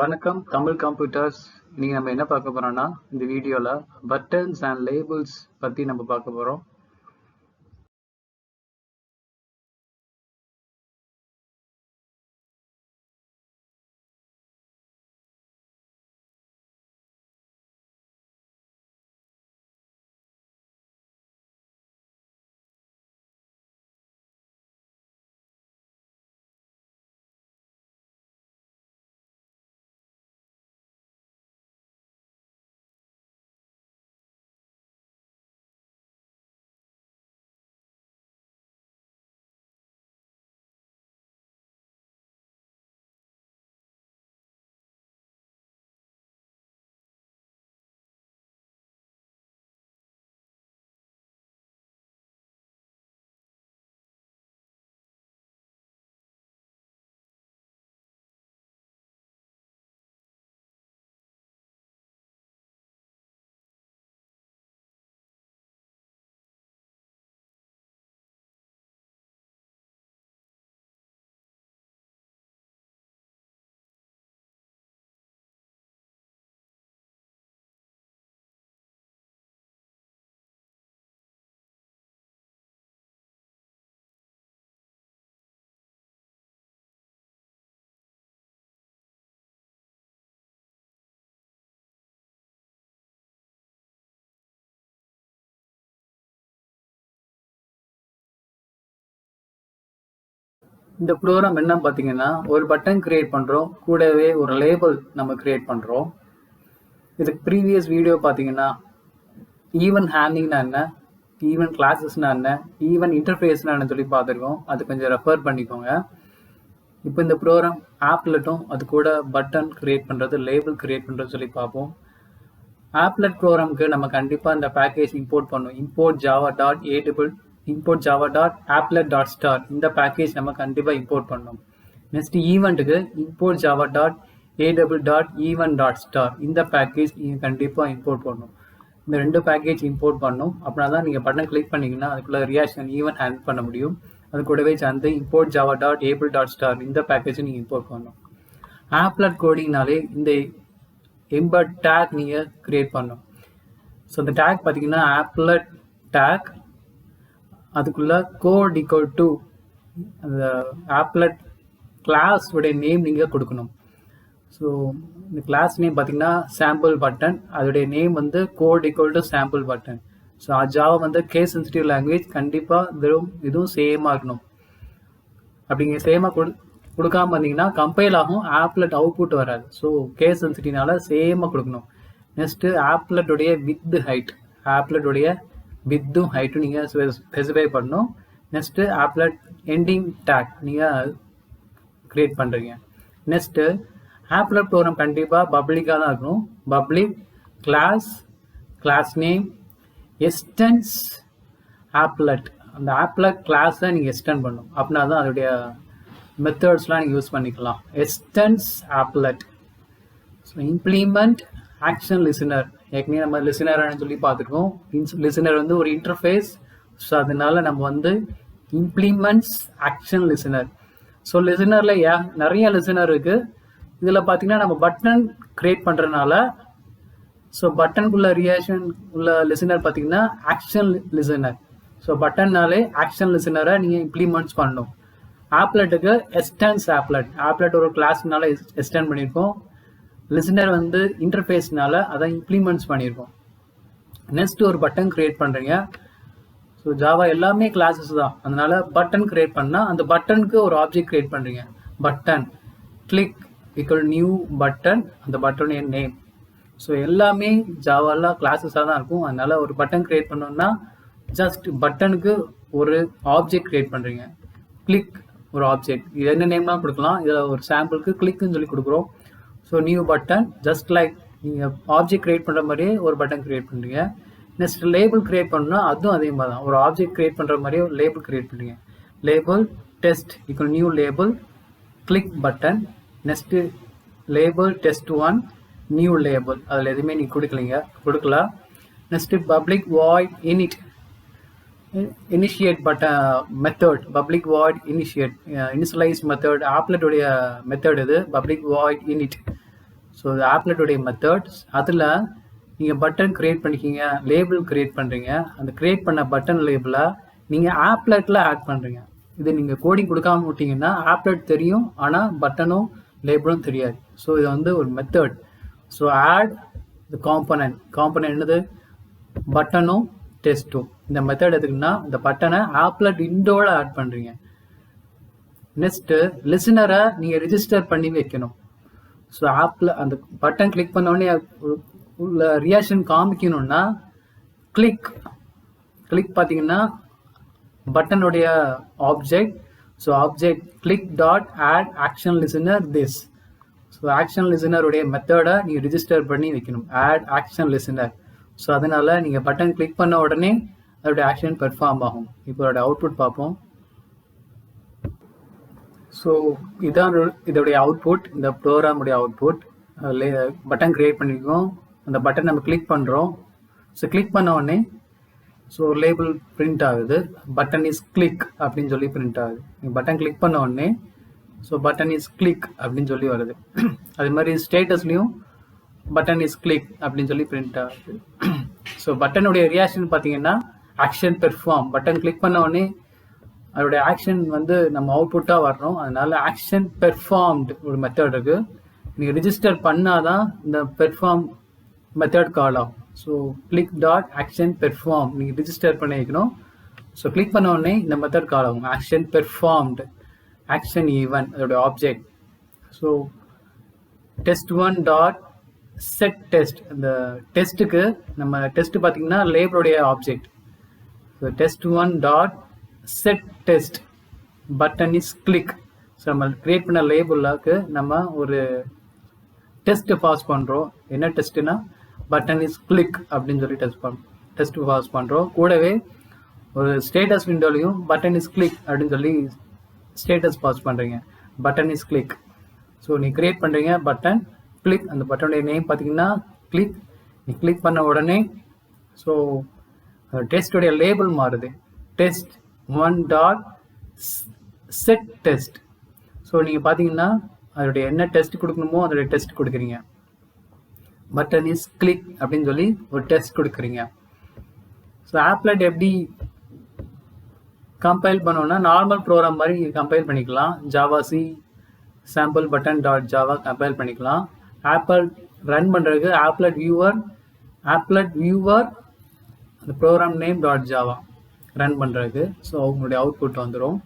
வணக்கம் தமிழ் கம்ப்யூட்டர்ஸ். இன்னைக்கு நம்ம என்ன பார்க்க போறோம்னா, இந்த வீடியோல பட்டன்ஸ் அண்ட் லேபிள்ஸ் பத்தி நம்ம பார்க்க போறோம். இந்த ப்ரோக்ராம் என்ன பார்த்தீங்கன்னா, ஒரு பட்டன் கிரியேட் பண்றோம், கூடவே ஒரு லேபிள் நம்ம கிரியேட் பண்றோம். இதுக்கு ப்ரீவியஸ் வீடியோ பார்த்தீங்கன்னா, ஈவன் ஹேண்டிங்னா என்ன, ஈவன் கிளாஸஸ்னா என்ன, ஈவன் இன்டர்ஃபேஸ்னா என்ன சொல்லி பார்த்துருக்கோம். அது கொஞ்சம் ரெஃபர் பண்ணிக்கோங்க. இப்போ இந்த ப்ரோக்ராம் ஆப்லெட்டும் அது கூட பட்டன் கிரியேட் பண்றது, லேபிள் கிரியேட் பண்றது சொல்லி பார்ப்போம். ஆப்லெட் ப்ரோக்ராமுக்கு நம்ம கண்டிப்பாக இந்த பேக்கேஜ் இம்போர்ட் பண்ணணும். import java.applet.star இந்த பேக்கேஜ் நம்ம கண்டிப்பாக இம்போர்ட் பண்ணணும். நெக்ஸ்ட் ஈவெண்ட்டுக்கு import java.aw.event.star இந்த பேக்கேஜ் நீங்கள் கண்டிப்பாக இம்போர்ட் பண்ணணும். இந்த ரெண்டு பேக்கேஜ் இம்போர்ட் பண்ணணும். அப்படின்னா தான் நீங்கள் பட்டன் கிளிக் பண்ணிங்கன்னா அதுக்குள்ள ரியாக்ஷன் ஈவெண்ட் ஹேண்டில் பண்ண முடியும். அது கூடவே சேர்ந்து import java.able.star இந்த பேக்கேஜை நீங்கள் இம்போர்ட் பண்ணணும். ஆப்லெட் கோடிங்னாலே இந்த எம்பட் டேக் நீங்கள் கிரியேட் பண்ணணும். ஸோ இந்த டேக் பார்த்தீங்கன்னா ஆப்லெட் டேக், அதுக்குள்ள கோட் ஈக்குவல் டு அந்த ஆப்லெட் கிளாஸ் உடைய நேம் நீங்கள் கொடுக்கணும். ஸோ இந்த கிளாஸ் நேம் பார்த்தீங்கன்னா சாம்பிள் பட்டன், அதோடைய நேம் வந்து code equal to sample button. So Java வந்து கேஸ் சென்சிட்டிவ் லாங்குவேஜ், கண்டிப்பாக இதுவும் சேமாக இருக்கணும். அப்படிங்க சேமாக கொடுக்காம இருந்தீங்கன்னா கம்பைல் ஆகும், ஆப்லெட் அவுட்புட் வராது. ஸோ கேஸ் சென்சிட்டிவ்னால சேமாக கொடுக்கணும். நெக்ஸ்ட்டு ஆப்லெட்டுடைய வித் ஹைட், ஆப்லெட்டுடைய வித்தும் ஹைட்டும் நீங்கள் ஸ்பெசிஃபை பண்ணணும். நெக்ஸ்ட்டு ஆப்லெட் எண்டிங் டேக் நீங்கள் க்ரியேட் பண்ணுறீங்க. நெக்ஸ்ட்டு ஆப்லெட் ப்ரோக்ராம் கண்டிப்பாக பப்ளிக்காக தான் இருக்கணும். Public class name extends applet, அந்த ஆப்லெட் கிளாஸை நீங்கள் எக்ஸ்டெண்ட் பண்ணணும். அப்படின்னா தான் அதோடைய மெத்தட்ஸ்லாம் நீங்கள் யூஸ் பண்ணிக்கலாம். Extends applet. So implement action listener, ஏற்கனவே நம்ம லிசனர்னு சொல்லி பார்த்துருக்கோம். லிசனர் வந்து ஒரு இன்டர்ஃபேஸ். ஸோ அதனால நம்ம வந்து இம்ப்ளிமெண்ட்ஸ் ஆக்ஷன் லிசனர். ஸோ லிசனரில் நிறைய லிசனர் இருக்குது. இதில் பார்த்தீங்கன்னா நம்ம பட்டன் கிரியேட் பண்ணுறதுனால, ஸோ பட்டனுக்குள்ள ரியாக்ஷன் உள்ள லிசனர் பார்த்தீங்கன்னா ஆக்ஷன் லிசனர். ஸோ பட்டன்னாலே ஆக்ஷன் லிசனரை நீங்கள் இம்ப்ளிமெண்ட்ஸ் பண்ணணும். ஆப்லெட்டுக்கு எக்ஸ்டென்ஸ் ஆப்லெட் ஒரு கிளாஸ்னால எக்ஸ்டெண்ட் பண்ணியிருக்கோம். லிசனர் வந்து இன்டர்ஃபேஸ்னால அதை இம்ப்ளிமெண்ட்ஸ் பண்ணியிருக்கோம். நெக்ஸ்ட் ஒரு பட்டன் கிரியேட் பண்ணுறீங்க. ஸோ ஜாவா எல்லாமே கிளாஸஸ் தான், அதனால பட்டன் கிரியேட் பண்ணால் அந்த பட்டனுக்கு ஒரு ஆப்ஜெக்ட் கிரியேட் பண்ணுறீங்க. Button click equal new button, அந்த பட்டனுடைய நேம். ஸோ எல்லாமே ஜாவாலாம் கிளாஸஸாக தான் இருக்கும். அதனால ஒரு பட்டன் கிரியேட் பண்ணோம்னா ஜஸ்ட் பட்டனுக்கு ஒரு ஆப்ஜெக்ட் கிரியேட் பண்ணுறீங்க. கிளிக் ஒரு ஆப்ஜெக்ட், இது என்ன நேம்லாம் கொடுக்கலாம். இதில் ஒரு சாம்பிளுக்கு கிளிக்குன்னு சொல்லி கொடுக்குறோம். So new button, just like நீங்கள் ஆப்ஜெக்ட் கிரியேட் பண்ணுற மாதிரியே ஒரு பட்டன் கிரியேட் பண்ணுறீங்க. நெக்ஸ்ட் லேபிள் கிரியேட் பண்ணணும்னா அதுவும் அதே மாதிரி தான், ஒரு ஆப்ஜெக்ட் கிரியேட் பண்ணுற மாதிரியே ஒரு லேபிள் கிரியேட் பண்ணுறீங்க. Label test equal new label, click button. Next label test1 new label, அதில் எதுவுமே நீங்கள் கொடுக்கலாம். Next public void initiate button method, public void initialize method, applet உடைய மெத்தட் இது. பப்ளிக் வாய்ட் init, ஸோ இது ஆப்லெட்டுடைய மெத்தட்ஸ். அதில் நீங்கள் பட்டன் க்ரியேட் பண்ணிக்கிங்க, லேபிள் க்ரியேட் பண்ணுறீங்க. அந்த க்ரியேட் பண்ண பட்டன் லேபிளை நீங்கள் ஆப்லெட்டில் ஆட் பண்ணுறீங்க. இது நீங்கள் கோடிங் கொடுக்காம விட்டிங்கன்னா ஆப்லெட் தெரியும், ஆனால் பட்டனும் லேபிளும் தெரியாது. ஸோ இது வந்து ஒரு method. So add the component என்னது, பட்டனும் டெஸ்ட்டும். இந்த மெத்தட் எதுக்குன்னா இந்த பட்டனை ஆப்லெட் விண்டோவில் ஆட் பண்ணுறீங்க. நெக்ஸ்ட்டு லிசனரை நீங்கள் ரிஜிஸ்டர் பண்ணி வைக்கணும். ஸோ ஆப்பில் அந்த பட்டன் கிளிக் பண்ணோடனே உள்ள ரியாக்ஷன் காமிக்கணும்னா கிளிக் பார்த்தீங்கன்னா பட்டனுடைய object. So object click dot add action listener this. So action லிசனருடைய மெத்தடை நீங்கள் ரிஜிஸ்டர் பண்ணி வைக்கணும், ஆட் ஆக்ஷன் லிசனர். ஸோ அதனால் நீங்கள் பட்டன் கிளிக் பண்ண உடனே அதோடைய ஆக்ஷன் பெர்ஃபார்ம் ஆகும். இப்போ அதோடைய அவுட்புட் பார்ப்போம். ஸோ இதான் இதோடைய அவுட்புட், இந்த ப்ரோக்ராமுடைய அவுட்புட். பட்டன் க்ரியேட் பண்ணியிருக்கோம், அந்த பட்டன் நம்ம கிளிக் பண்ணுறோம். ஸோ கிளிக் பண்ண உடனே ஸோ லேபிள் பிரிண்ட் ஆகுது, பட்டன் இஸ் கிளிக் அப்படின்னு சொல்லி பிரிண்ட் ஆகுது. நீங்கள் பட்டன் கிளிக் பண்ண உடனே ஸோ பட்டன் இஸ் கிளிக் அப்படின்னு சொல்லி வருது. அதே மாதிரி ஸ்டேட்டஸ்லையும் பட்டன் இஸ் கிளிக் அப்படின்னு சொல்லி பிரிண்ட் ஆகுது. ஸோ பட்டனுடைய ரியாக்ஷன் பார்த்தீங்கன்னா ஆக்ஷன் பெர்ஃபார்ம். பட்டன் கிளிக் பண்ண உடனே அதோடைய ஆக்ஷன் வந்து நம்ம அவுட்புட்டாக வரணும். அதனால ஆக்ஷன் பெர்ஃபார்ம்டு ஒரு மெத்தட் இருக்குது. நீங்கள் ரிஜிஸ்டர் பண்ணாதான் இந்த பெர்ஃபார்ம் மெத்தட் கால் ஆகும். So click dot action perform நீங்கள் ரிஜிஸ்டர் பண்ணி வைக்கணும். ஸோ கிளிக் பண்ண உடனே இந்த மெத்தட் கால் ஆகும், ஆக்ஷன் பெர்ஃபார்ம்டு, ஆக்ஷன் ஈவன் அதோடைய object. So test1 dot set test, இந்த டெஸ்ட்டுக்கு நம்ம டெஸ்ட் பார்த்தீங்கன்னா லேபிளுடைய object. So test1 dot set test button is click. So நம்ம கிரியேட் பண்ண லேபிளுக்கு நம்ம ஒரு டெஸ்ட்டு பாஸ் பண்ணுறோம். என்ன டெஸ்ட்டுனா பட்டன் இஸ் கிளிக் அப்படின்னு சொல்லி டெஸ்ட் பாஸ் பண்ணுறோம். கூடவே ஒரு ஸ்டேட்டஸ் விண்டோலையும் பட்டன் இஸ் கிளிக் அப்படின்னு சொல்லி ஸ்டேட்டஸ் பாஸ் பண்ணுறீங்க, பட்டன் இஸ் கிளிக். ஸோ நீ கிரியேட் பண்ணுறீங்க பட்டன் கிளிக், அந்த பட்டனுடைய நேம் பார்த்தீங்கன்னா கிளிக். நீ கிளிக் பண்ண உடனே ஸோ டெஸ்ட்டுடைய லேபிள் மாறுது, test1 dot set test. So நீங்கள் பார்த்தீங்கன்னா அதோடைய என்ன டெஸ்ட் கொடுக்கணுமோ அதோடைய டெஸ்ட் கொடுக்குறீங்க, பட்டன் இஸ் கிளிக் அப்படின்னு சொல்லி ஒரு டெஸ்ட் கொடுக்குறீங்க. ஸோ ஆப்லெட் எப்படி கம்பைல் பண்ணோன்னா நார்மல் ப்ரோக்ராம் மாதிரி கம்பைல் பண்ணிக்கலாம். Javac sample button dot Java compile பண்ணிக்கலாம். ஆப்பிள் ரன் பண்ணுறதுக்கு ஆப்லெட் வியூவர் அந்த program name dot Java run பண்ணுறதுக்கு. ஸோ உங்களுடைய அவுட்புட் வந்துடும்.